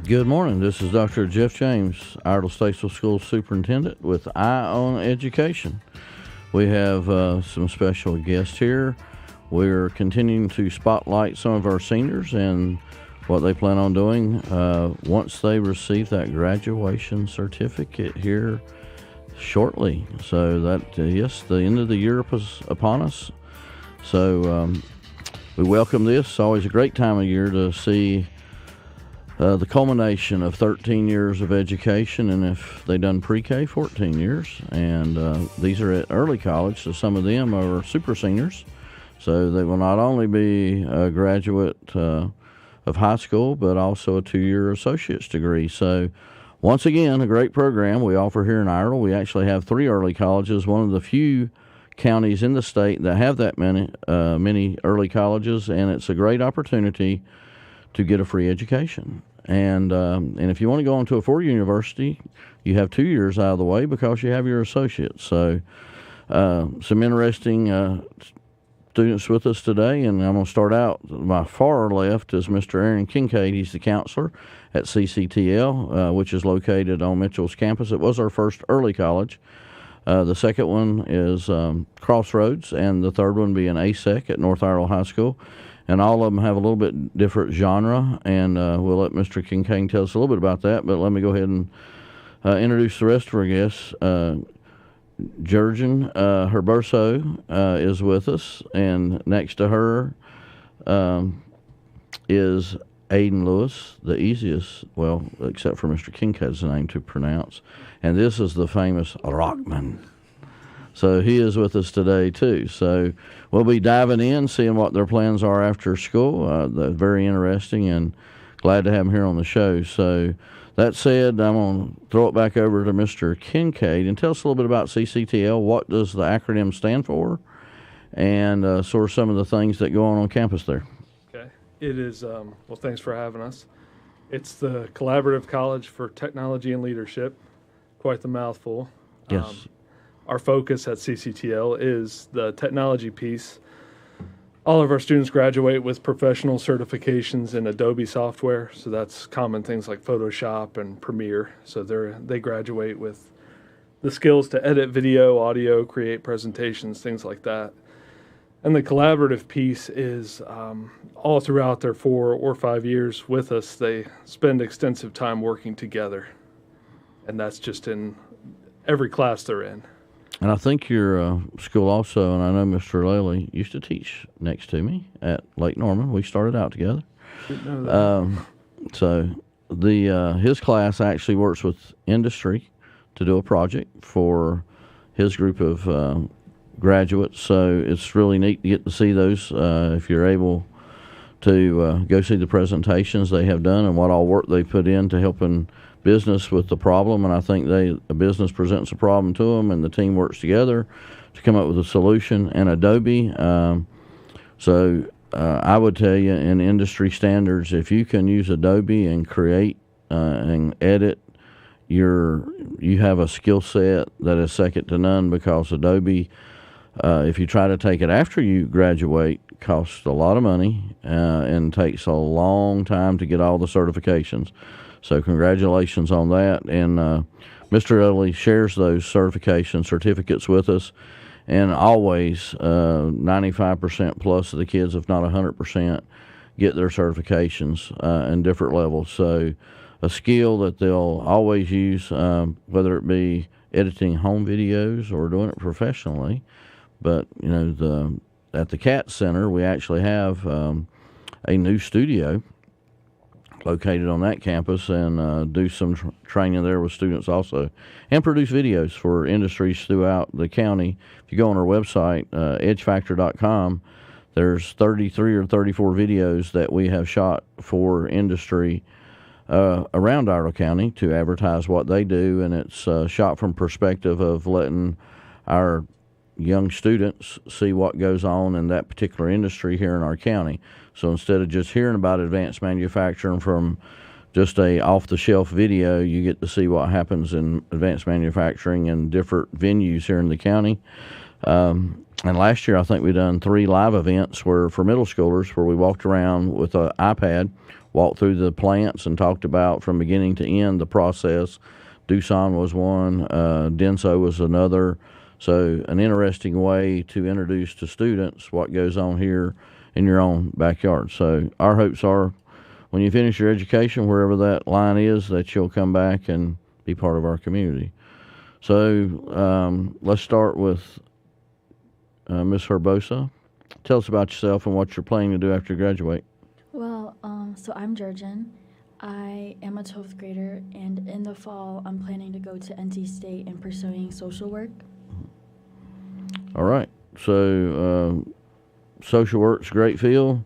Good morning. This is Dr. Jeff James, Iredell School Superintendent with Eye on Education. We have some special guests here. We're continuing to spotlight some of our seniors and what they plan on doing once they receive that graduation certificate here shortly. So that, yes, the end of the year is upon us. So we welcome this. It's always a great time of year to see the culmination of 13 years of education, and if they done pre-K, 14 years. And these are at early college, so some of them are super seniors. So they will not only be a graduate of high school, but also a 2-year associate's degree. So once again, a great program we offer here in Iredell. We actually have 3 early colleges, one of the few counties in the state that have that many early colleges, and it's a great opportunity to get a free education. And if you want to go on to a 4-year university, you have 2 years out of the way because you have your associates. So some interesting students with us today, and I'm going to start out. My far left is Mr. Aaron Kincaid. He's the counselor at CCTL, which is located on Mitchell's campus. It was our first early college. The second one is Crossroads, and the third one being ASEC at North Iredell High School. And all of them have a little bit different genre, and we'll let Mr. Kincaid tell us a little bit about that. But let me go ahead and introduce the rest of our guests. Jurgen Herberso is with us, and next to her is Aiden Lewis, the easiest, well, except for Mr. Kincaid's name to pronounce. And this is the famous Rockman. So he is with us today, too. So we'll be diving in, seeing what their plans are after school. They're very interesting, and glad to have them here on the show. So that said, I'm going to throw it back over to Mr. Kincaid and tell us a little bit about CCTL. What does the acronym stand for? And sort of some of the things that go on campus there. Okay. It is, well, thanks for having us. It's the Collaborative College for Technology and Leadership. Quite the mouthful. Yes. Our focus at CCTL is the technology piece. All of our students graduate with professional certifications in Adobe software, so that's common things like Photoshop and Premiere. So they graduate with the skills to edit video, audio, create presentations, things like that. And the collaborative piece is all throughout their 4 or 5 years with us, they spend extensive time working together. And that's just in every class they're in. And I think your school also, and I know Mr. Lely used to teach next to me at Lake Norman. We started out together. Didn't know that. So his class actually works with industry to do a project for his group of graduates. So it's really neat to get to see those if you're able to go see the presentations they have done and what all work they put into helping business with the problem. And I think a business presents a problem to them, and the team works together to come up with a solution. And Adobe, so I would tell you, in industry standards, if you can use Adobe and create and edit, you have a skill set that is second to none, because Adobe, if you try to take it after you graduate, costs a lot of money and takes a long time to get all the certifications. So congratulations on that. And Mr. Utley shares those certification certificates with us. And always 95% plus of the kids, if not 100%, get their certifications in different levels. So a skill that they'll always use, whether it be editing home videos or doing it professionally. But, you know, at the CAT Center, we actually have a new studio located on that campus, and do some training there with students also, and produce videos for industries throughout the county. If you go on our website, edgefactor.com, there's 33 or 34 videos that we have shot for industry around Iredell County to advertise what they do, and it's shot from perspective of letting our young students see what goes on in that particular industry here in our county. So instead of just hearing about advanced manufacturing from just a off-the-shelf video, you get to see what happens in advanced manufacturing in different venues here in the county. And last year, I think we done 3 live events for middle schoolers, where we walked around with an iPad walked through the plants and talked about from beginning to end the process. Doosan was one, Denso was another. So an interesting way to introduce to students what goes on here in your own backyard. So our hopes are when you finish your education, wherever that line is, that you'll come back and be part of our community. So let's start with Ms. Herbosa. Tell us about yourself and what you're planning to do after you graduate. Well, so I'm Georgian. I am a 12th grader, and in the fall, I'm planning to go to NC State and pursuing social work. All right. So social work's a great field.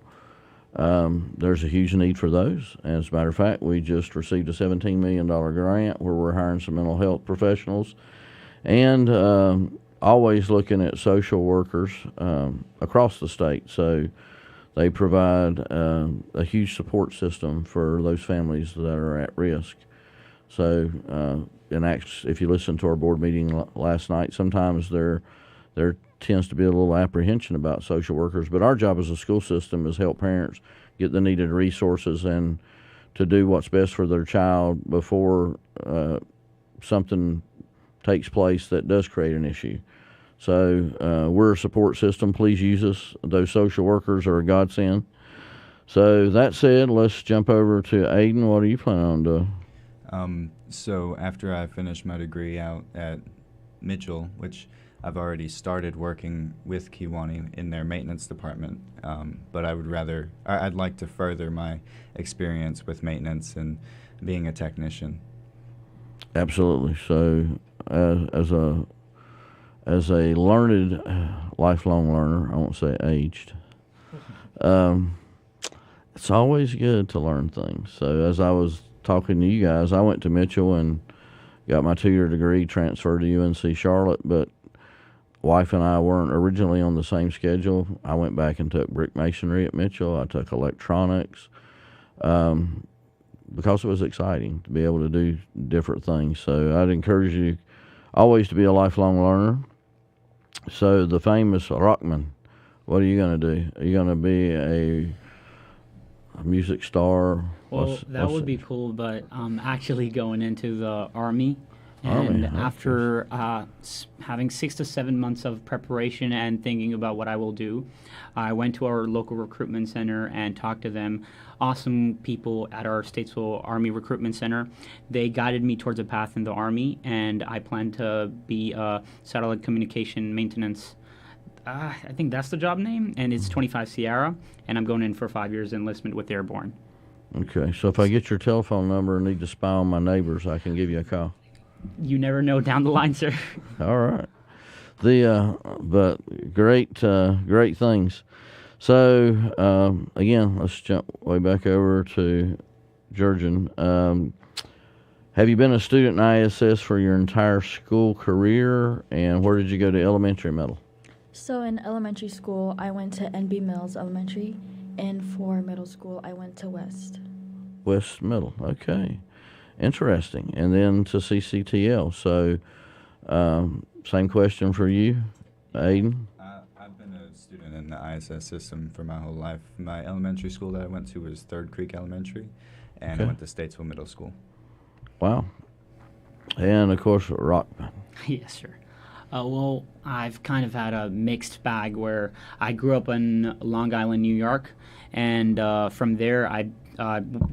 There's a huge need for those. As a matter of fact, we just received a $17 million grant where we're hiring some mental health professionals and always looking at social workers across the state. So they provide a huge support system for those families that are at risk. So, if you listen to our board meeting last night, sometimes there tends to be a little apprehension about social workers. But our job as a school system is help parents get the needed resources and to do what's best for their child before something takes place that does create an issue. So we're a support system. Please use us. Those social workers are a godsend. So that said, let's jump over to Aiden. What are you planning on doing? So after I finish my degree out at Mitchell, which I've already started working with Kiwani in their maintenance department, but I'd like to further my experience with maintenance and being a technician. Absolutely. So as a learned, lifelong learner, I won't say aged, it's always good to learn things. So as I was talking to you guys, I went to Mitchell and got my 2-year degree, transferred to UNC Charlotte, but wife and I weren't originally on the same schedule. I went back and took brick masonry at Mitchell. I took electronics because it was exciting to be able to do different things. So I'd encourage you always to be a lifelong learner. So the famous Rockman, what are you going to do? Are you going to be a music star? Well, that would be cool, but I'm actually going into the Army. And after having 6 to 7 months of preparation and thinking about what I will do, I went to our local recruitment center and talked to them. Awesome people at our Statesville Army Recruitment Center. They guided me towards a path in the Army, and I plan to be a satellite communication maintenance. I think that's the job name, and it's 25 Sierra, and I'm going in for 5 years enlistment with Airborne. Okay, so if I get your telephone number and need to spy on my neighbors, I can give you a call. You never know down the line, sir. All right. But great things. So, again, let's jump way back over to Georgian. Have you been a student in ISS for your entire school career, and where did you go to elementary and middle? So in elementary school, I went to NB Mills Elementary, and for middle school, I went to West. West Middle, okay. Interesting. And then to CCTL. So, same question for you, Aiden? I've been a student in the ISS system for my whole life. My elementary school that I went to was Third Creek Elementary, and Okay. I went to Statesville Middle School. Wow. And, of course, Rockman. Yes, sir. Well, I've kind of had a mixed bag where I grew up in Long Island, New York, and from there I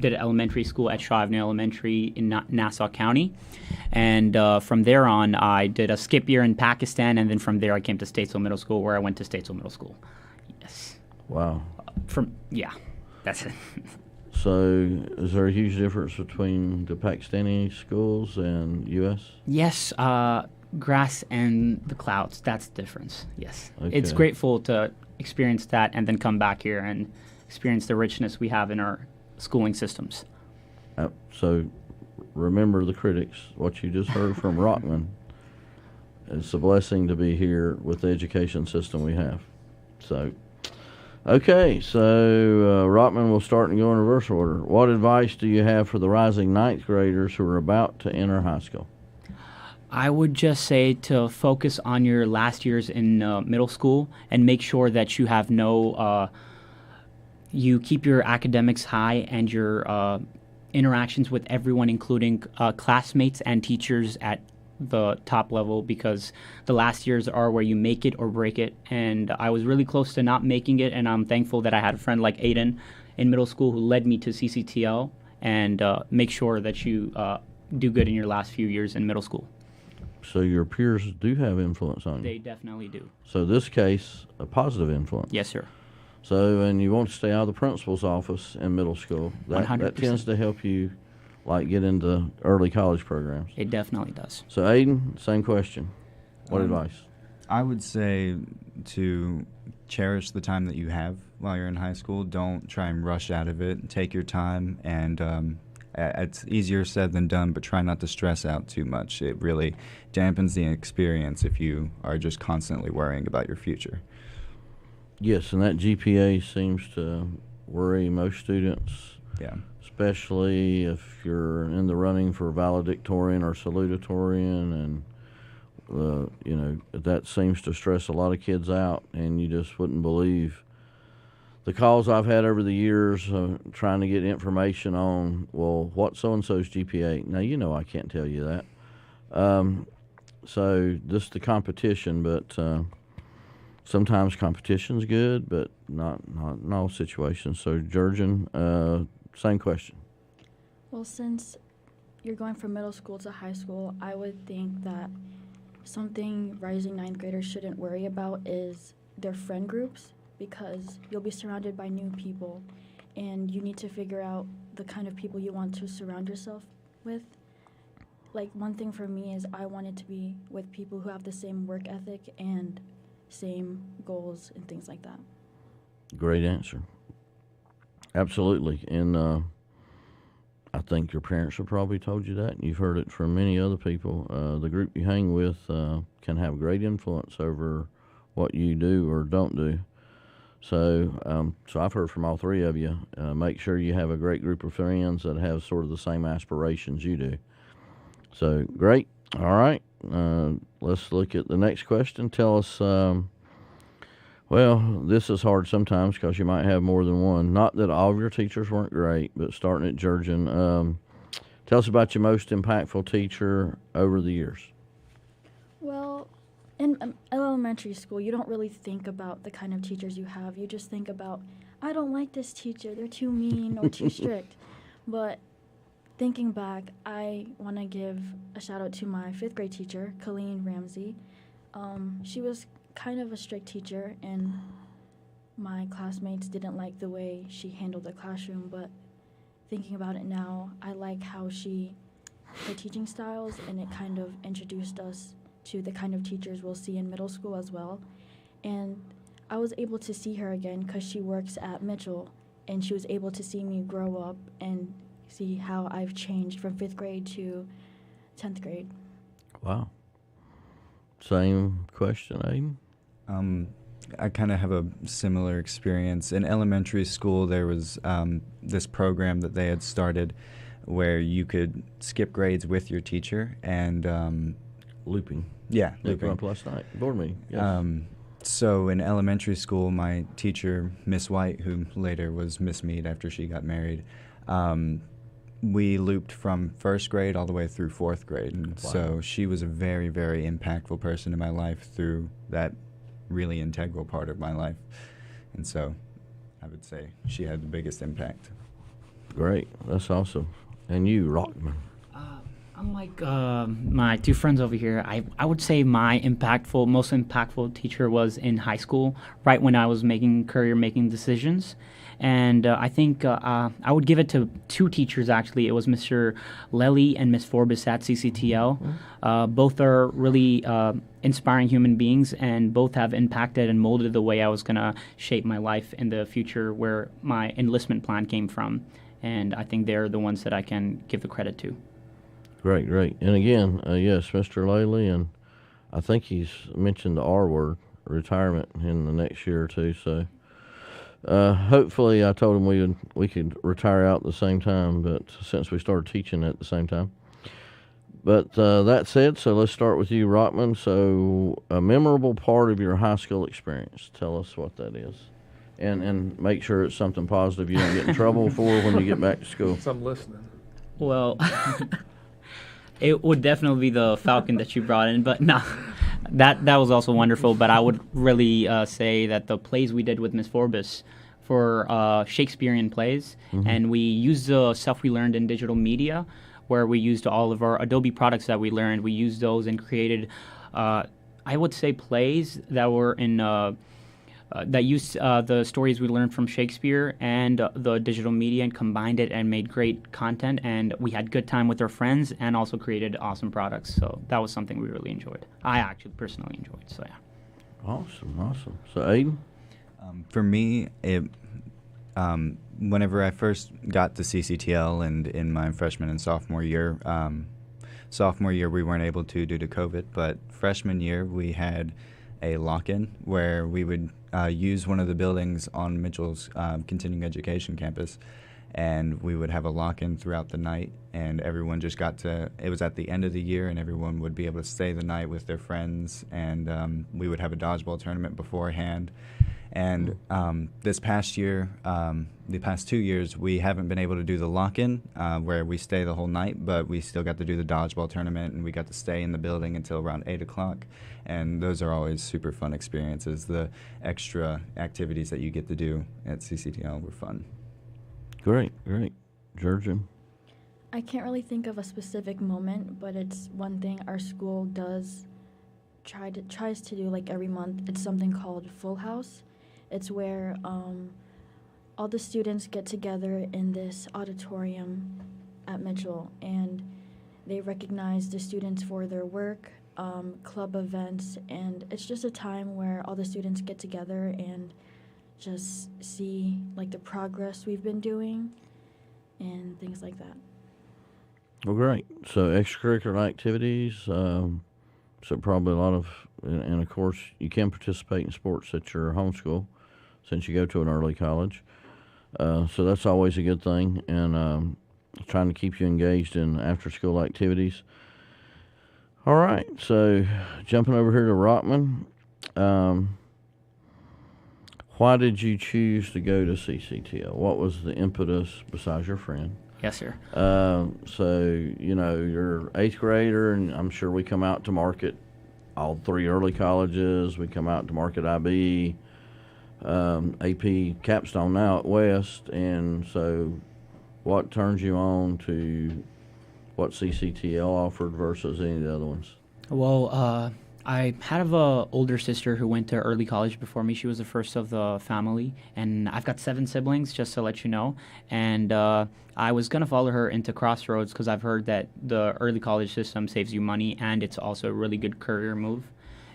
did elementary school at Shriveney Elementary in Nassau County. And from there on, I did a skip year in Pakistan, and then from there I came to Statesville Middle School, where I went to Statesville Middle School. Yes. Wow. That's it. So, is there a huge difference between the Pakistani schools and U.S.? Yes, grass and the clouds, that's the difference, yes. Okay. It's grateful to experience that and then come back here and experience the richness we have in our schooling systems. So, remember the critics, what you just heard from Rockman. It's a blessing to be here with the education system we have. So, okay, so Rockman will start and go in reverse order. What advice do you have for the rising ninth graders who are about to enter high school? I would just say to focus on your last years in middle school and make sure that you have no you keep your academics high and your interactions with everyone, including classmates and teachers at the top level, because the last years are where you make it or break it. And I was really close to not making it, and I'm thankful that I had a friend like Aiden in middle school who led me to CCTL and make sure that you do good in your last few years in middle school. So your peers do have influence on you. They definitely do. So this case, a positive influence. Yes, sir. So, and you want to stay out of the principal's office in middle school. That 100%. tends to help you, like, get into early college programs. It definitely does. So, Aiden, same question. What advice? I would say to cherish the time that you have while you're in high school. Don't try and rush out of it. Take your time, and it's easier said than done, but try not to stress out too much. It really dampens the experience if you are just constantly worrying about your future. Yes, and that GPA seems to worry most students. Yeah. Especially if you're in the running for valedictorian or salutatorian, and that seems to stress a lot of kids out, and you just wouldn't believe the calls I've had over the years trying to get information on, well, what's so-and-so's GPA? Now, I can't tell you that. So just the competition, but sometimes competition's good, but not in all situations. So, Jurgen, same question. Well, since you're going from middle school to high school, I would think that something rising ninth graders shouldn't worry about is their friend groups, because you'll be surrounded by new people, and you need to figure out the kind of people you want to surround yourself with. Like, one thing for me is I wanted to be with people who have the same work ethic and same goals and things like that. Great answer. Absolutely. And I think your parents have probably told you that, and you've heard it from many other people. The group you hang with can have great influence over what you do or don't do. So I've heard from all three of you. Make sure you have a great group of friends that have sort of the same aspirations you do. So, great. All right. Let's look at the next question. Tell us, this is hard sometimes because you might have more than one. Not that all of your teachers weren't great, but starting at Jurgen, tell us about your most impactful teacher over the years. Well, in elementary school, you don't really think about the kind of teachers you have. You just think about, I don't like this teacher. They're too mean or too strict. But thinking back, I want to give a shout out to my 5th grade teacher, Colleen Ramsey. She was kind of a strict teacher, and my classmates didn't like the way she handled the classroom, but thinking about it now, I like how her teaching styles, and it kind of introduced us to the kind of teachers we'll see in middle school as well. And I was able to see her again because she works at Mitchell, and she was able to see me grow up and see how I've changed from 5th grade to 10th grade. Wow. Same question, Aiden? I kind of have a similar experience. In elementary school, there was this program that they had started where you could skip grades with your teacher and Looping. Yeah, Looping looping. up last night. Board meeting. Yes. So in elementary school, my teacher, Miss White, who later was Miss Mead after she got married, we looped from 1st grade all the way through 4th grade. And Wow. so she was a very, very impactful person in my life through that really integral part of my life. And so I would say she had the biggest impact. Great. That's awesome. And you, Rockman. Unlike my two friends over here, I would say my most impactful teacher was in high school, right when I was making career-making decisions. And I think I would give it to two teachers, actually. It was Mr. Lely and Miss Forbes at CCTL. Both are really inspiring human beings, and both have impacted and molded the way I was going to shape my life in the future, where my enlistment plan came from. And I think they're the ones that I can give the credit to. Great. And again, yes, Mr. Laley, and I think he's mentioned the R word, retirement, in the next year or two. So hopefully, I told him we could retire out at the same time, but since we started teaching at the same time. But that said, so let's start with you, Rockman. So a memorable part of your high school experience. Tell us what that is. and make sure it's something positive you don't get in trouble for when you get back to school. So I'm listening. Well, it would definitely be the Falcon that you brought in, but no, that was also wonderful. But I would really say that the plays we did with Miss Forbes for Shakespearean plays, and we used the stuff we learned in digital media, where we used all of our Adobe products that we learned. We used those and created, I would say, plays that were in that used the stories we learned from Shakespeare and the digital media and combined it and made great content. And we had good time with our friends and also created awesome products. So that was something we really enjoyed. I actually personally enjoyed. So yeah. Awesome. So Aiden? For me, whenever I first got to CCTL and in my freshman and sophomore year we weren't able to due to COVID, but freshman year we had a lock-in where we would use one of the buildings on Mitchell's continuing education campus, and we would have a lock-in throughout the night, and everyone just it was at the end of the year, and everyone would be able to stay the night with their friends, and we would have a dodgeball tournament beforehand. And this past year, the past 2 years, we haven't been able to do the lock-in where we stay the whole night, but we still got to do the dodgeball tournament, and we got to stay in the building until around 8 o'clock. And those are always super fun experiences. The extra activities that you get to do at CCTL were fun. Great. Georgia? I can't really think of a specific moment, but it's one thing our school tries to do like every month. It's something called Full House. It's where all the students get together in this auditorium at Mitchell, and they recognize the students for their work, club events, and it's just a time where all the students get together and just see like the progress we've been doing and things like that. Well, great. So extracurricular activities, so probably a lot of, and of course you can participate in sports at your home school since you go to an early college. So that's always a good thing, and trying to keep you engaged in after-school activities. All right, so jumping over here to Rockman, why did you choose to go to CCTL? What was the impetus besides your friend? Yes, sir. So, you're 8th grader, and I'm sure we come out to market all 3 early colleges. We come out to market IB, AP Capstone now at West, and so what turns you on to what CCTL offered versus any of the other ones? Well, I had an older sister who went to early college before me. She was the first of the family, and I've got 7 siblings, just to let you know. And I was going to follow her into Crossroads because I've heard that the early college system saves you money, and it's also a really good career move.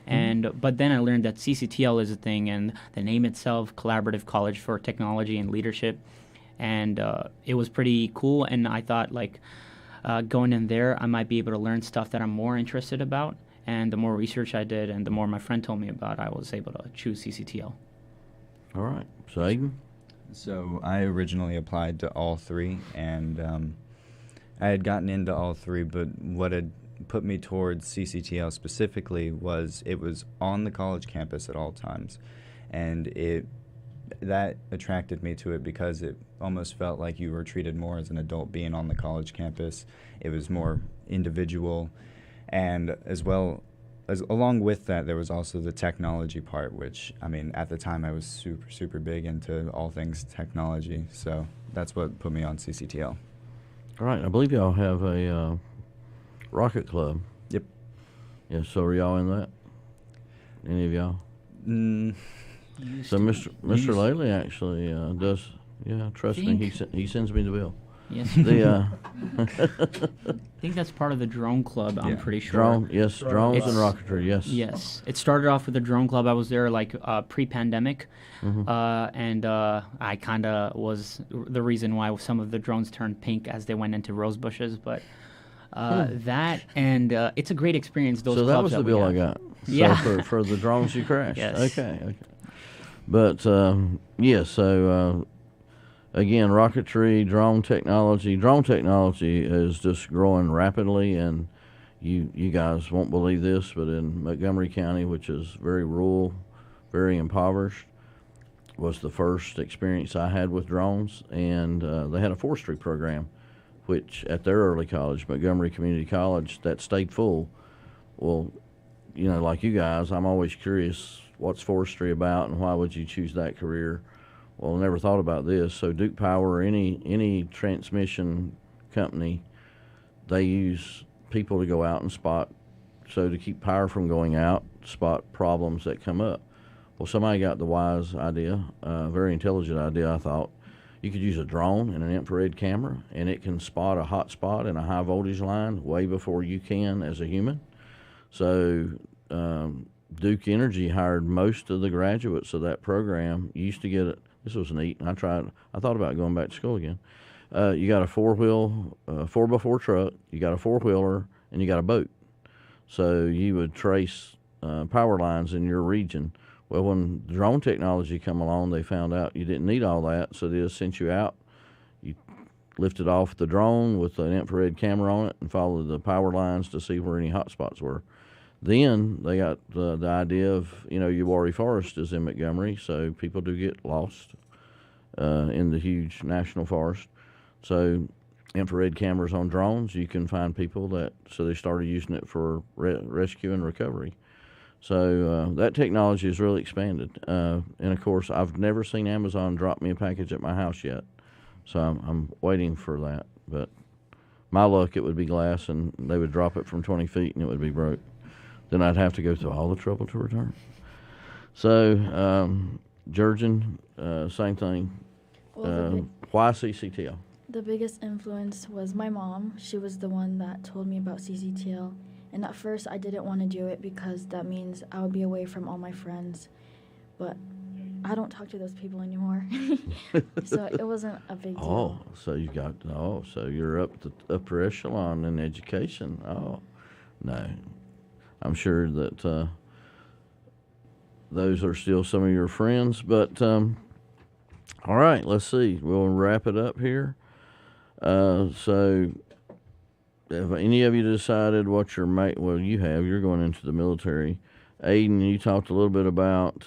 But then I learned that CCTL is a thing, and the name itself, Collaborative College for Technology and Leadership, and it was pretty cool. And I thought, going in there, I might be able to learn stuff that I'm more interested about. And the more research I did and the more my friend told me about, I was able to choose CCTL. All right. So, Aiden? So I originally applied to all 3, and I had gotten into all 3, but what had put me towards CCTL specifically was it was on the college campus at all times. And that attracted me to it because it almost felt like you were treated more as an adult being on the college campus. It was more individual. And along with that, there was also the technology part, which, at the time I was super, super big into all things technology. So that's what put me on CCTL. All right. I believe y'all have a rocket club. Yep. Yeah, so are y'all in that? Any of y'all? So Mr. Laley actually does, trust me, he sends me the bill. Yes. The I think that's part of the drone club. I'm pretty sure. Drones and rocketry. Yes. Yes, it started off with the drone club. I was there pre-pandemic, and I kind of was the reason why some of the drones turned pink as they went into rose bushes. But that and it's a great experience. Those so clubs that was the bill I got. Yeah. So for the drones you crashed. Yes. Okay. But so. Again, rocketry, drone technology. Drone technology is just growing rapidly, and you guys won't believe this, but in Montgomery County, which is very rural, very impoverished, was the first experience I had with drones, and they had a forestry program, which at their early college, Montgomery Community College, that stayed full. Well, like you guys, I'm always curious what's forestry about and why would you choose that career. Well, I never thought about this. So Duke Power or any transmission company, they use people to go out and spot, so to keep power from going out, spot problems that come up. Well, somebody got the wise idea, very intelligent idea, I thought. You could use a drone and an infrared camera, and it can spot a hot spot in a high voltage line way before you can as a human. So Duke Energy hired most of the graduates of that program. You used to get it. This was neat. I thought about going back to school again. You got a 4x4 truck, you got a 4-wheeler, and you got a boat. So you would trace power lines in your region. Well, when drone technology come along, they found out you didn't need all that, so they just sent you out. You lifted off the drone with an infrared camera on it and followed the power lines to see where any hot spots were. Then they got the idea of, Uwharrie Forest is in Montgomery, so people do get lost in the huge national forest. So infrared cameras on drones, you can find people so they started using it for rescue and recovery. So that technology has really expanded. And of course, I've never seen Amazon drop me a package at my house yet. So I'm waiting for that. But my luck, it would be glass, and they would drop it from 20 feet and it would be broke. Then I'd have to go through all the trouble to return. So, Jurgen, same thing. Well, Why CCTL? the biggest influence was my mom. She was the one that told me about CCTL. And at first, I didn't want to do it because that means I would be away from all my friends. But I don't talk to those people anymore. So it wasn't a big deal. So you're up the upper echelon in education. Oh, no. I'm sure that those are still some of your friends. But, all right, let's see. We'll wrap it up here. So have any of you decided what you're you're going into the military. Aiden, you talked a little bit about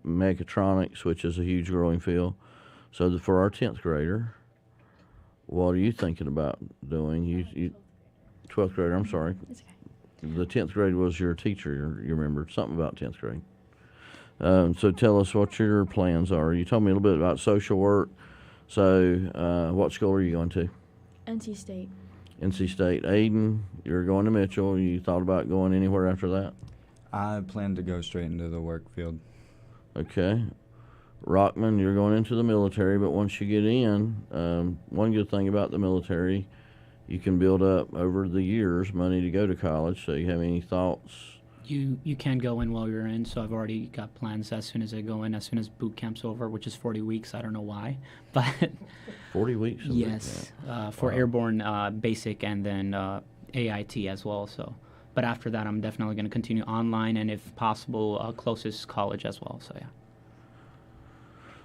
mechatronics, which is a huge growing field. So for our 10th grader, what are you thinking about doing? You 12th grader, I'm sorry. It's okay. The 10th grade was your teacher, you remembered something about 10th grade. So tell us what your plans are. You told me a little bit about social work. So what school are you going to? NC State. NC State. Aiden, you're going to Mitchell. You thought about going anywhere after that? I plan to go straight into the work field. Okay. Rockman, you're going into the military, but once you get in, one good thing about the military, you can build up over the years money to go to college. So you have any thoughts? You can go in while you're in, so I've already got plans as soon as I go in, as soon as boot camp's over, which is 40 weeks. I don't know why, but 40 weeks? yes, for airborne basic and then AIT as well. So, but after that, I'm definitely going to continue online and, if possible, closest college as well. So yeah.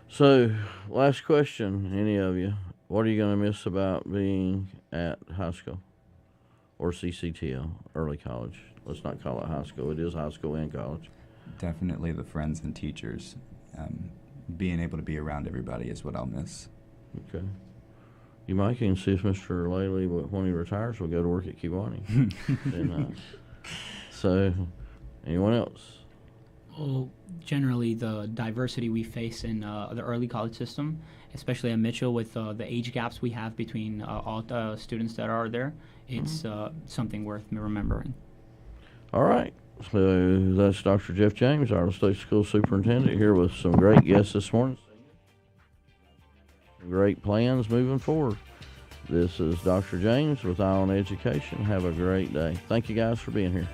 So, last question, any of you. What are you going to miss about being at high school or CCTL, early college? Let's not call it high school. It is high school and college. Definitely the friends and teachers. Being able to be around everybody is what I'll miss. Okay. You might can see if Mr. Laley, when he retires, will go to work at Kiwani. And, so, anyone else? Well, generally, the diversity we face in the early college system, especially at Mitchell, with the age gaps we have between all the students that are there, it's something worth remembering. All right. So that's Dr. Jeff James, our state school superintendent, here with some great guests this morning. Great plans moving forward. This is Dr. James with Eye on Education. Have a great day. Thank you guys for being here.